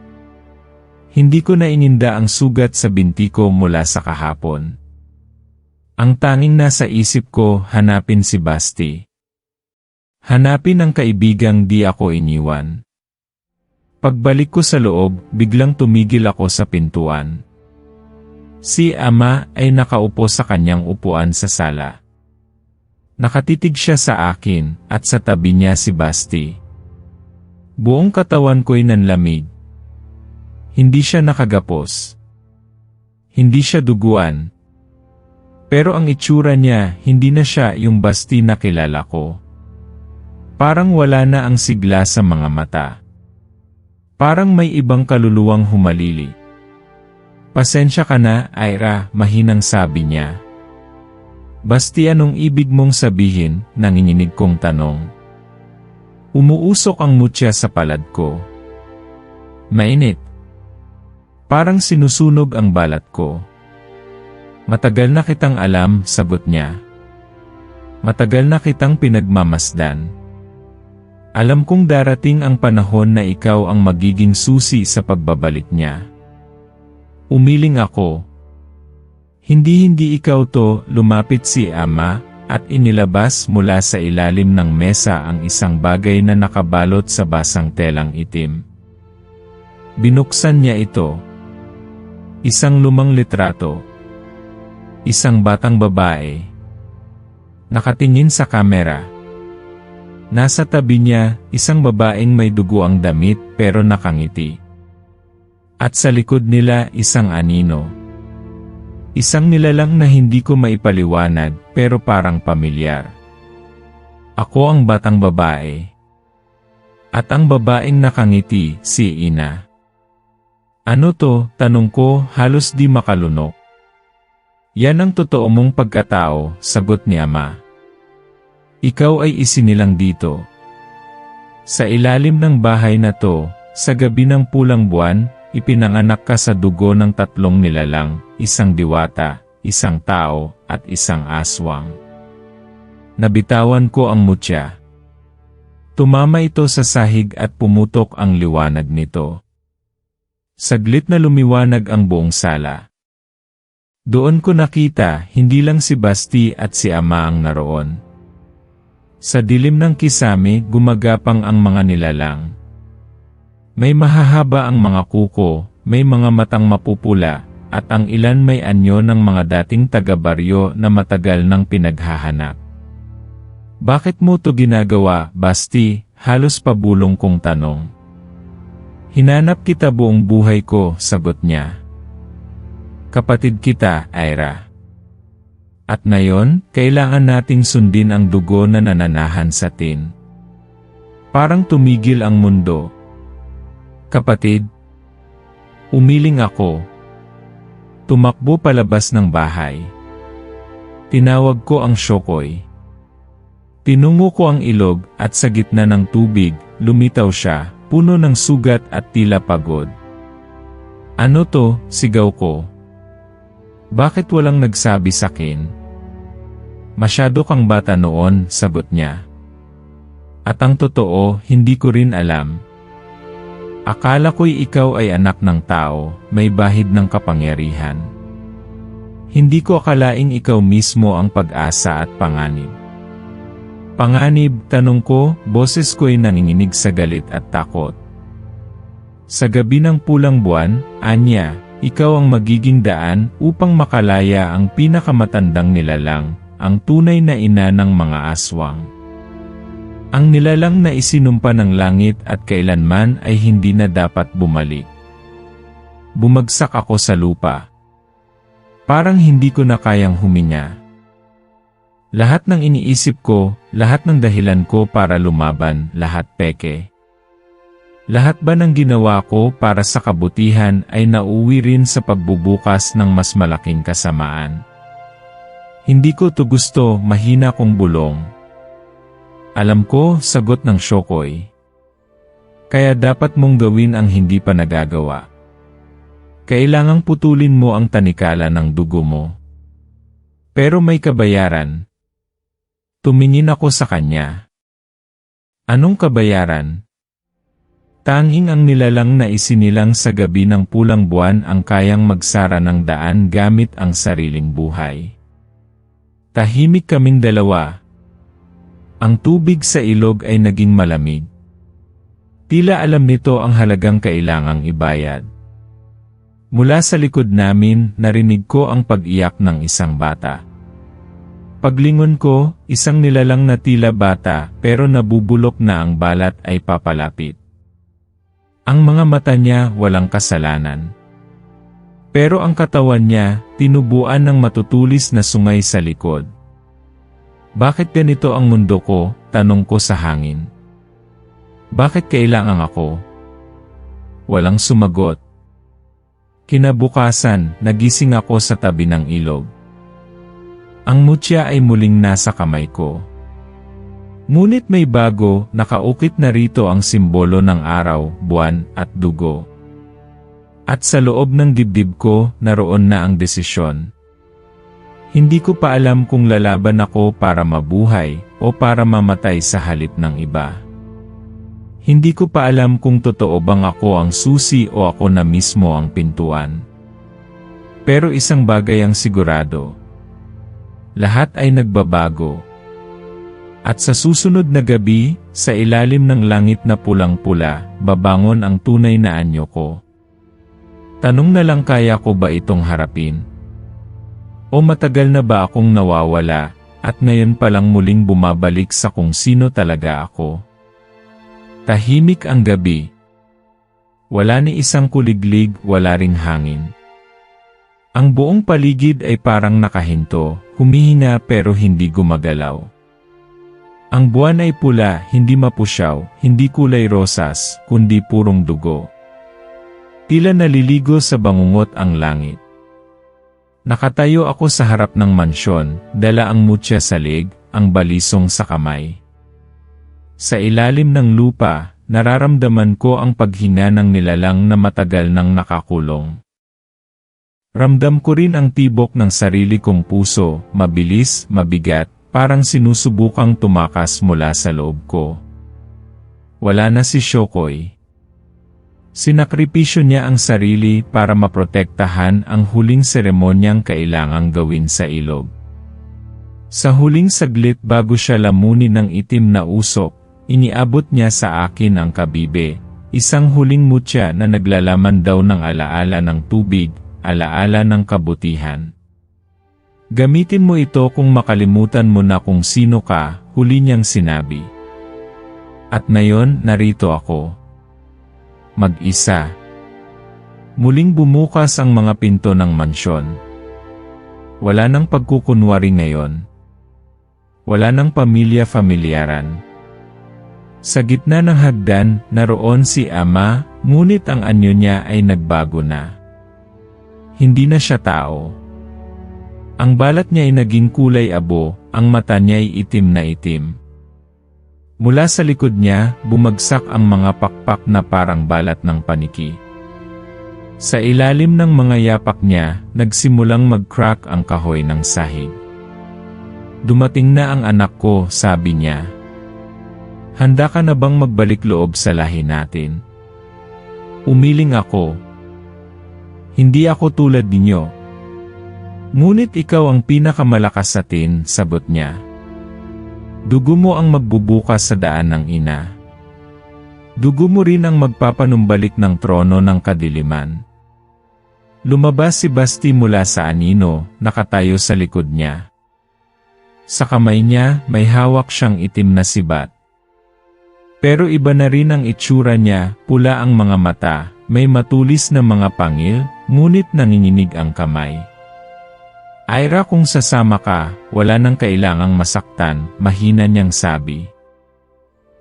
Speaker 1: Hindi ko na ininda ang sugat sa binti ko mula sa kahapon. Ang tanging nasa isip ko, hanapin si Basti. Hanapin ang kaibigang di ako iniwan. Pagbalik ko sa loob, biglang tumigil ako sa pintuan. Si Ama ay nakaupo sa kanyang upuan sa sala. Nakatitig siya sa akin, at sa tabi niya si Basti. Buong katawan ko'y nanlamig. Hindi siya nakagapos. Hindi siya duguan. Pero ang itsura niya, hindi na siya yung Basti na kilala ko. Parang wala na ang sigla sa mga mata. Parang may ibang kaluluwang humalili. Pasensya ka na, Ira, mahinang sabi niya. Basti, anong ibig mong sabihin, nanginginig kong tanong. Umuusok ang mutya sa palad ko. Mainit. Parang sinusunog ang balat ko. Matagal na kitang alam, sagot niya. Matagal na kitang pinagmamasdan. Alam kong darating ang panahon na ikaw ang magiging susi sa pagbabalik niya. Umiling ako. Hindi ikaw to, lumapit si ama, at inilabas mula sa ilalim ng mesa ang isang bagay na nakabalot sa basang telang itim. Binuksan niya ito. Isang lumang litrato. Isang batang babae. Nakatingin sa kamera. Nasa tabi niya, isang babaeng may dugo ang damit pero nakangiti. At sa likod nila, isang anino. Isang nilalang na hindi ko maipaliwanag pero parang pamilyar. Ako ang batang babae. At ang babaeng nakangiti, si Ina. Ano to? Tanong ko, halos di makalunok. Yan ang totoo mong pagkatao, sagot ni ama. Ikaw ay isinilang dito. Sa ilalim ng bahay na to, sa gabi ng pulang buwan, ipinanganak ka sa dugo ng 3 nilalang, isang diwata, isang tao, at isang aswang. Nabitawan ko ang mutya. Tumama ito sa sahig at pumutok ang liwanag nito. Saglit na lumiwanag ang buong sala. Doon ko nakita, hindi lang si Basti at si ama ang naroon. Sa dilim ng kisame, gumagapang ang mga nilalang. May mahahaba ang mga kuko, may mga matang mapupula, at ang ilan may anyo ng mga dating taga-baryo na matagal nang pinaghahanap. Bakit mo to ginagawa, Basti? Halos pabulong kong tanong. Hinanap kita buong buhay ko, sagot niya. Kapatid kita, Ira. At ngayon, kailangan nating sundin ang dugo na nananahan sa tin. Parang tumigil ang mundo. Kapatid. Umiling ako. Tumakbo palabas ng bahay. Tinawag ko ang Shokoy. Tinungo ko ang ilog at sa gitna ng tubig, lumitaw siya, puno ng sugat at tila pagod. Ano to? Sigaw ko. Bakit walang nagsabi sakin? Masyado kang bata noon, sagot niya. At ang totoo, hindi ko rin alam. Akala ko'y ikaw ay anak ng tao, may bahid ng kapangyarihan. Hindi ko akalaing ikaw mismo ang pag-asa at panganib. Panganib, tanong ko, boses ko'y nanginginig sa galit at takot. Sa gabi ng pulang buwan, Anya, ikaw ang magiging daan upang makalaya ang pinakamatandang nilalang, ang tunay na ina ng mga aswang. Ang nilalang na isinumpa ng langit at kailanman ay hindi na dapat bumalik. Bumagsak ako sa lupa. Parang hindi ko na kayang huminga. Lahat ng iniisip ko, lahat ng dahilan ko para lumaban, lahat peke. Lahat ba ng ginawa ko para sa kabutihan ay nauwi rin sa pagbubukas ng mas malaking kasamaan? Hindi ko to gusto, mahina kong bulong. Alam ko, sagot ng Shokoy. Kaya dapat mong gawin ang hindi pa nagagawa. Kailangang putulin mo ang tanikala ng dugo mo. Pero may kabayaran. Tumingin ako sa kanya. Anong kabayaran? Tanging ang nilalang na isinilang sa gabi ng pulang buwan ang kayang magsara ng daan gamit ang sariling buhay. Tahimik kaming dalawa. Ang tubig sa ilog ay naging malamig. Tila alam nito ang halagang kailangang ibayad. Mula sa likod namin, narinig ko ang pag-iyak ng isang bata. Paglingon ko, isang nilalang na tila bata pero nabubulok na ang balat ay papalapit. Ang mga mata niya walang kasalanan. Pero ang katawan niya, tinubuan ng matutulis na sungay sa likod. Bakit ganito ang mundo ko? Tanong ko sa hangin. Bakit kailangan ako? Walang sumagot. Kinabukasan, nagising ako sa tabi ng ilog. Ang mutya ay muling nasa kamay ko. Ngunit may bago, nakaukit na rito ang simbolo ng araw, buwan, at dugo. At sa loob ng dibdib ko, naroon na ang desisyon. Hindi ko pa alam kung lalaban ako para mabuhay, o para mamatay sa halip ng iba. Hindi ko pa alam kung totoo bang ako ang susi o ako na mismo ang pintuan. Pero isang bagay ang sigurado. Lahat ay nagbabago. At sa susunod na gabi, sa ilalim ng langit na pulang-pula, babangon ang tunay na anyo ko. Tanong na lang, kaya ko ba itong harapin? O matagal na ba akong nawawala, at ngayon palang muling bumabalik sa kung sino talaga ako? Tahimik ang gabi. Wala ni isang kuliglig, wala ring hangin. Ang buong paligid ay parang nakahinto, humihina pero hindi gumagalaw. Ang buwan ay pula, hindi mapusyaw, hindi kulay rosas, kundi purong dugo. Tila naliligo sa bangungot ang langit. Nakatayo ako sa harap ng mansyon, dala ang mutya sa leg, ang balisong sa kamay. Sa ilalim ng lupa, nararamdaman ko ang paghina ng nilalang na matagal nang nakakulong. Ramdam ko rin ang tibok ng sarili kong puso, mabilis, mabigat, parang sinusubukang tumakas mula sa loob ko. Wala na si Shokoy. Sinakripisyo niya ang sarili para maprotektahan ang huling seremonyang kailangang gawin sa ilog. Sa huling saglit bago siya lamunin ng itim na usok, iniabot niya sa akin ang kabibe, isang huling mutya na naglalaman daw ng alaala ng tubig, alaala ng kabutihan. Gamitin mo ito kung makalimutan mo na kung sino ka, huli niyang sinabi. At ngayon, narito ako. Mag-isa. Muling bumukas ang mga pinto ng mansyon. Wala nang pagkukunwari ngayon. Wala nang pamilya-familyaran. Sa gitna ng hagdan, naroon si Ama, ngunit ang anyo niya ay nagbago na. Hindi na siya tao. Ang balat niya ay naging kulay abo, ang mata niya ay itim na itim. Mula sa likod niya, bumagsak ang mga pakpak na parang balat ng paniki. Sa ilalim ng mga yapak niya, nagsimulang mag-crack ang kahoy ng sahig. Dumating na ang anak ko, sabi niya. Handa ka na bang magbalik loob sa lahi natin? Umiling ako. Hindi ako tulad ninyo. Ngunit ikaw ang pinakamalakas sa atin, sagot niya. Dugo mo ang magbubukas sa daan ng ina. Dugo mo rin ang magpapanumbalik ng trono ng kadiliman. Lumabas si Basti mula sa anino, nakatayo sa likod niya. Sa kamay niya, may hawak siyang itim na sibat. Pero iba na rin ang itsura niya, pula ang mga mata, may matulis na mga pangil, ngunit nanginginig ang kamay. Ira, kung sasama ka, wala nang kailangang masaktan, mahina niyang sabi.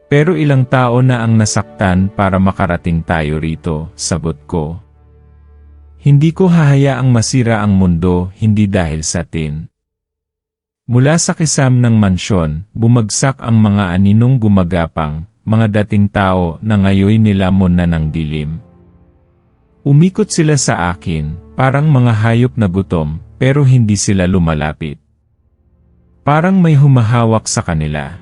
Speaker 1: Pero ilang tao na ang nasaktan para makarating tayo rito, sagot ko. Hindi ko hahayaang masira ang mundo, hindi dahil sa atin. Mula sa kisam ng mansyon, bumagsak ang mga aninong gumagapang, mga dating tao na ngayoy nilamon na ng dilim. Umikot sila sa akin, parang mga hayop na gutom, pero hindi sila lumalapit. Parang may humahawak sa kanila.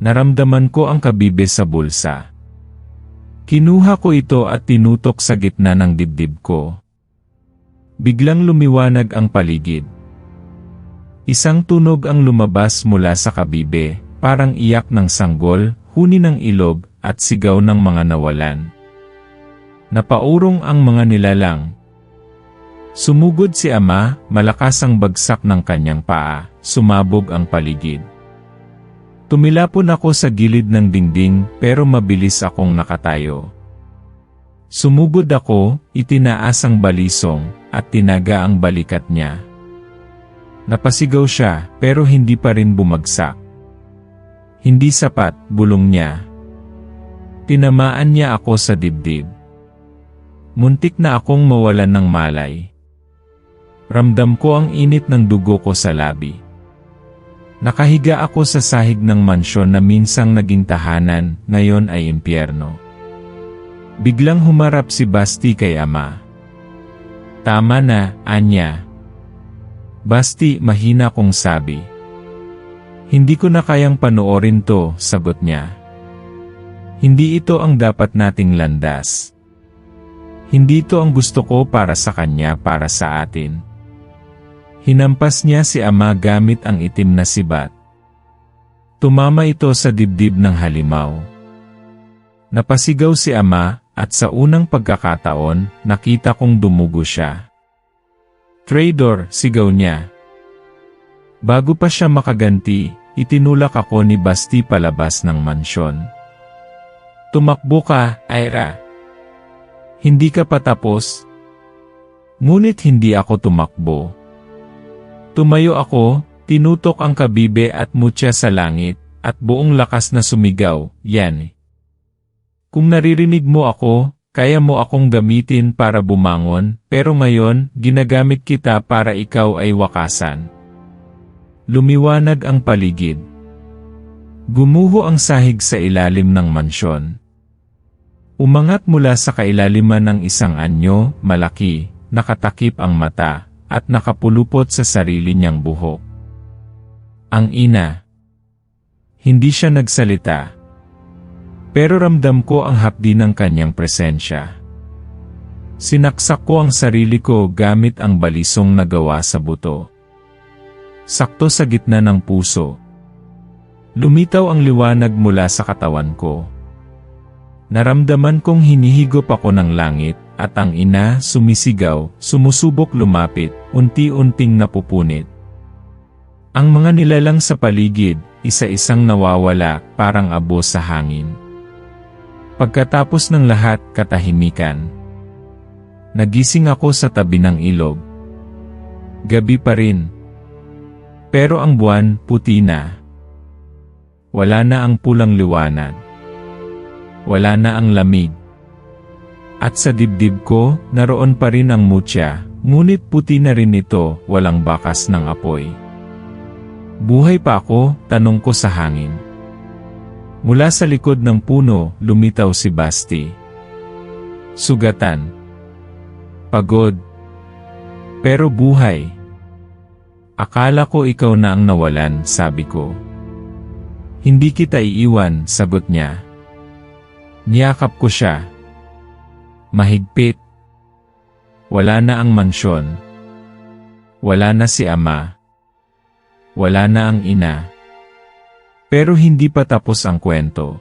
Speaker 1: Naramdaman ko ang kabibe sa bulsa. Kinuha ko ito at tinutok sa gitna ng dibdib ko. Biglang lumiwanag ang paligid. Isang tunog ang lumabas mula sa kabibe, parang iyak ng sanggol, huni ng ilog, at sigaw ng mga nawalan. Napaurong ang mga nilalang. Sumugod si Ama, malakas ang bagsak ng kanyang paa, sumabog ang paligid. Tumilapon ako sa gilid ng dingding, pero mabilis akong nakatayo. Sumugod ako, itinaas ang balisong, at tinaga ang balikat niya. Napasigaw siya, pero hindi pa rin bumagsak. Hindi sapat, bulong niya. Tinamaan niya ako sa dibdib. Muntik na akong mawalan ng malay. Ramdam ko ang init ng dugo ko sa labi. Nakahiga ako sa sahig ng mansyon na minsang naging tahanan, ngayon ay impyerno. Biglang humarap si Basti kay Ama. Tama na, Anya. Basti, mahina kong sabi. Hindi ko na kayang panoorin to, sagot niya. Hindi ito ang dapat nating landas. Hindi ito ang gusto ko para sa kanya, para sa atin. Hinampas niya si ama gamit ang itim na sibat. Tumama ito sa dibdib ng halimaw. Napasigaw si ama, at sa unang pagkakataon, nakita kong dumugo siya. "Traitor!" sigaw niya. Bago pa siya makaganti, itinulak ako ni Basti palabas ng mansyon. "Tumakbo ka, Ira. Hindi ka pa tapos." Ngunit hindi ako tumakbo. Tumayo ako, tinutok ang kabibe at mutya sa langit, at buong lakas na sumigaw, "Yan! Kung naririnig mo ako, kaya mo akong gamitin para bumangon, pero ngayon, ginagamit kita para ikaw ay wakasan." Lumiwanag ang paligid. Gumuho ang sahig sa ilalim ng mansyon. Umangat mula sa kailaliman ng isang anyo, malaki, nakatakip ang mata, at nakapulupot sa sarili niyang buhok. Ang ina. Hindi siya nagsalita. Pero ramdam ko ang hapdi ng kanyang presensya. Sinaksak ko ang sarili ko gamit ang balisong na gawa sa buto. Sakto sa gitna ng puso. Lumitaw ang liwanag mula sa katawan ko. Naramdaman kong hinihigop ako ng langit, at ang ina sumisigaw, sumusubok lumapit, unti-unting napupunit. Ang mga nilalang sa paligid, isa-isang nawawala, parang abo sa hangin. Pagkatapos ng lahat, katahimikan. Nagising ako sa tabi ng ilog. Gabi pa rin. Pero ang buwan, puti na. Wala na ang pulang liwanag. Wala na ang lamig. At sa dibdib ko, naroon pa rin ang mutya, ngunit puti na rin ito, walang bakas ng apoy. "Buhay pa ako?" tanong ko sa hangin. Mula sa likod ng puno, lumitaw si Basti. "Sugatan. Pagod. Pero buhay." "Akala ko ikaw na ang nawalan," sabi ko. "Hindi kita iiwan," sagot niya. Niyakap ko siya. Mahigpit. Wala na ang mansyon. Wala na si ama. Wala na ang ina. Pero hindi pa tapos ang kwento.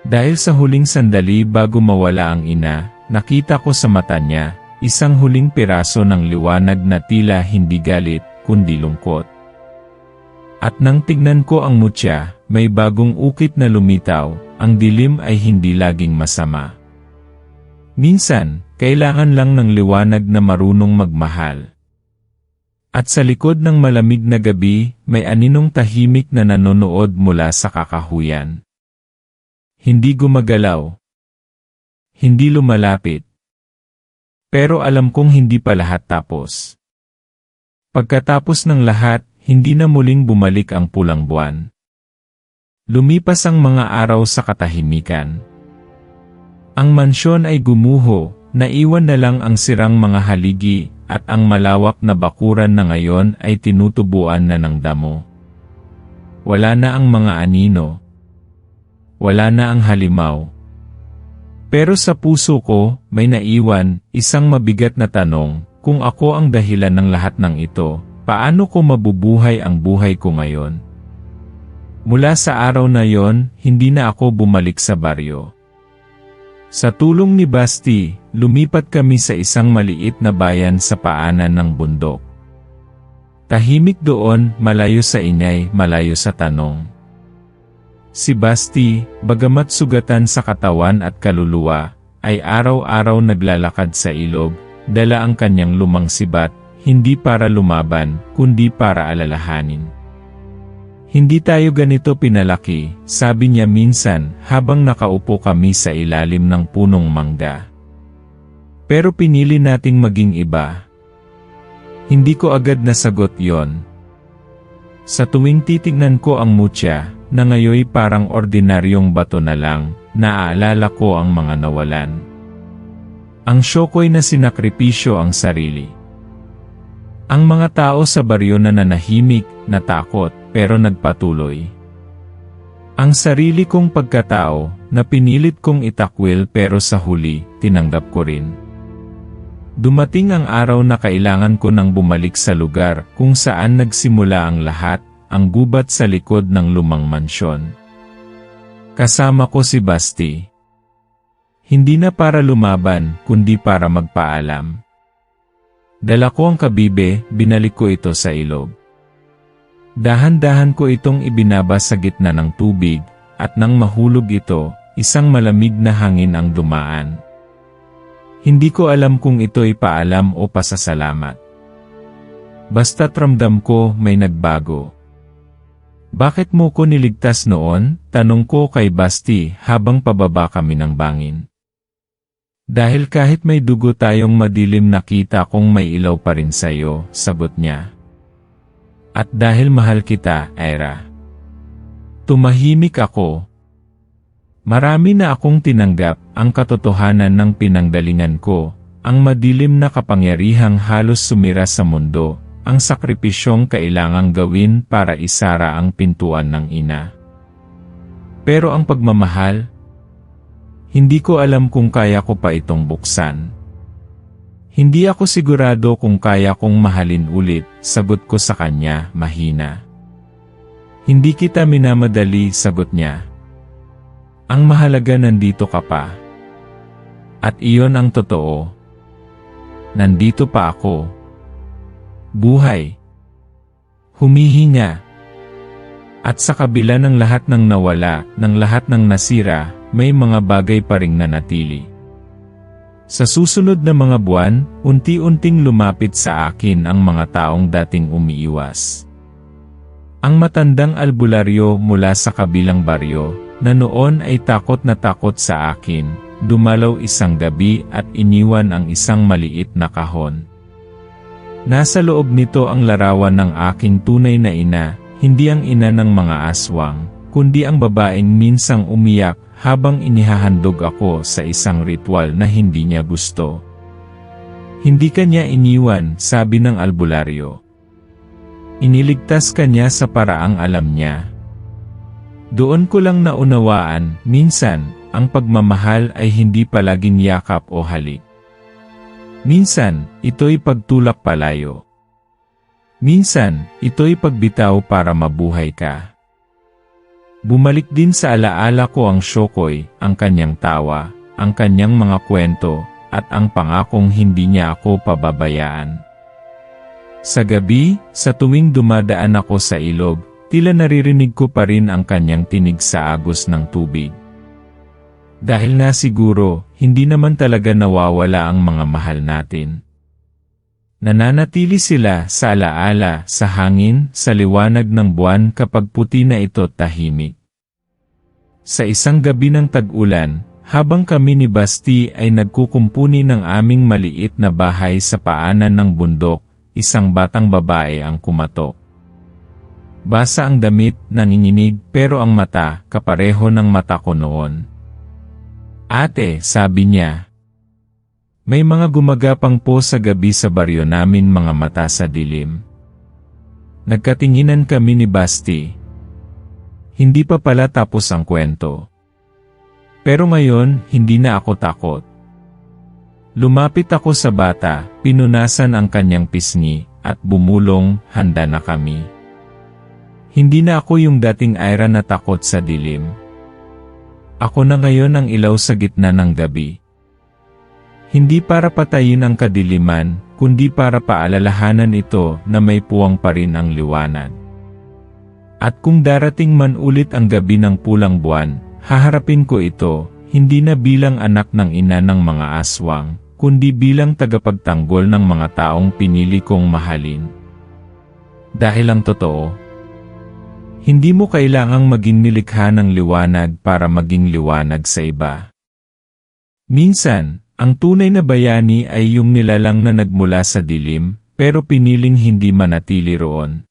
Speaker 1: Dahil sa huling sandali bago mawala ang ina, nakita ko sa mata niya, isang huling piraso ng liwanag na tila hindi galit, kundi lungkot. At nang tignan ko ang mutya, may bagong ukit na lumitaw, ang dilim ay hindi laging masama. Minsan, kailangan lang ng liwanag na marunong magmahal. At sa likod ng malamig na gabi, may aninong tahimik na nanonood mula sa kakahuyan. Hindi gumagalaw. Hindi lumalapit. Pero alam kong hindi pa lahat tapos. Pagkatapos ng lahat, hindi na muling bumalik ang pulang buwan. Lumipas ang mga araw sa katahimikan. Ang mansyon ay gumuho, naiwan na lang ang sirang mga haligi, at ang malawak na bakuran na ngayon ay tinutubuan na ng damo. Wala na ang mga anino. Wala na ang halimaw. Pero sa puso ko, may naiwan, isang mabigat na tanong, kung ako ang dahilan ng lahat ng ito, paano ko mabubuhay ang buhay ko ngayon? Mula sa araw na yon, hindi na ako bumalik sa baryo. Sa tulong ni Basti, lumipat kami sa isang maliit na bayan sa paanan ng bundok. Tahimik doon, malayo sa ingay, malayo sa tanong. Si Basti, bagamat sugatan sa katawan at kaluluwa, ay araw-araw naglalakad sa ilog, dala ang kanyang lumang sibat, hindi para lumaban, kundi para alalahanin. Hindi tayo ganito pinalaki, sabi niya minsan habang nakaupo kami sa ilalim ng punong mangga. Pero pinili nating maging iba. Hindi ko agad nasagot yon. Sa tuwing titignan ko ang mutya, na ngayoy parang ordinaryong bato na lang, naaalala ko ang mga nawalan. Ang syokoy na sinakripisyo ang sarili. Ang mga tao sa baryo na nanahimik, natakot, pero nagpatuloy. Ang sarili kong pagkatao, na pinilit kong itakwil pero sa huli, tinanggap ko rin. Dumating ang araw na kailangan ko nang bumalik sa lugar kung saan nagsimula ang lahat, ang gubat sa likod ng lumang mansyon. Kasama ko si Basti. Hindi na para lumaban, kundi para magpaalam. Dala ko ang kabibe, binalik ko ito sa ilog. Dahan-dahan ko itong ibinaba sa gitna ng tubig, at nang mahulog ito, isang malamig na hangin ang dumaan. Hindi ko alam kung ito'y paalam o pasasalamat. Basta't ramdam ko may nagbago. Bakit mo ko niligtas noon? Tanong ko kay Basti habang pababa kami ng bangin. Dahil kahit may dugo tayong madilim nakita kong may ilaw pa rin sa'yo, sagot niya. At dahil mahal kita, Ira. Tumahimik ako. Marami na akong tinanggap ang katotohanan ng pinanggalingan ko, ang madilim na kapangyarihang halos sumira sa mundo, ang sakripisyong kailangang gawin para isara ang pintuan ng ina. Pero ang pagmamahal, hindi ko alam kung kaya ko pa itong buksan. Hindi ako sigurado kung kaya kong mahalin ulit, sagot ko sa kanya, mahina. Hindi kita minamadali, sagot niya. Ang mahalaga nandito ka pa. At iyon ang totoo. Nandito pa ako. Buhay. Humihinga. At sa kabila ng lahat ng nawala, ng lahat ng nasira, may mga bagay pa ring nanatili. Sa susunod na mga buwan, unti-unting lumapit sa akin ang mga taong dating umiiwas. Ang matandang albularyo mula sa kabilang baryo, na noon ay takot na takot sa akin, dumalaw isang gabi at iniwan ang isang maliit na kahon. Nasa loob nito ang larawan ng aking tunay na ina, hindi ang ina ng mga aswang, kundi ang babaeng minsang umiyak, habang inihahandog ako sa isang ritual na hindi niya gusto. Hindi kanya iniwan, sabi ng albularyo. Iniligtas kanya sa paraang alam niya. Doon ko lang naunawaan, minsan, ang pagmamahal ay hindi palaging yakap o halik. Minsan, ito'y pagtulak palayo. Minsan, ito'y pagbitaw para mabuhay ka. Bumalik din sa alaala ko ang Shokoy, ang kanyang tawa, ang kanyang mga kwento, at ang pangakong hindi niya ako pababayaan. Sa gabi, sa tuwing dumadaan ako sa ilog, tila naririnig ko pa rin ang kanyang tinig sa agos ng tubig. Dahil na siguro, hindi naman talaga nawawala ang mga mahal natin. Nananatili sila sa alaala, sa hangin, sa liwanag ng buwan kapag puti na ito tahimik. Sa isang gabi ng tag-ulan, habang kami ni Basti ay nagkukumpuni ng aming maliit na bahay sa paanan ng bundok, isang batang babae ang kumatok. Basa ang damit, nanginginig, pero ang mata, kapareho ng mata ko noon. Ate, sabi niya. May mga gumagapang po sa gabi sa baryo namin mga mata sa dilim. Nagkatinginan kami ni Basti. Hindi pa pala tapos ang kwento. Pero ngayon, hindi na ako takot. Lumapit ako sa bata, pinunasan ang kanyang pisngi, at bumulong, handa na kami. Hindi na ako yung dating Ira na takot sa dilim. Ako na ngayon ang ilaw sa gitna ng gabi. Hindi para patayin ang kadiliman, kundi para paalalahanan ito na may puwang pa rin ang liwanag. At kung darating man ulit ang gabi ng pulang buwan, haharapin ko ito, hindi na bilang anak ng ina ng mga aswang, kundi bilang tagapagtanggol ng mga taong pinili kong mahalin. Dahil ang totoo, hindi mo kailangang maging nilikha ng liwanag para maging liwanag sa iba. Minsan, ang tunay na bayani ay yung nilalang na nagmula sa dilim, pero piniling hindi manatili roon.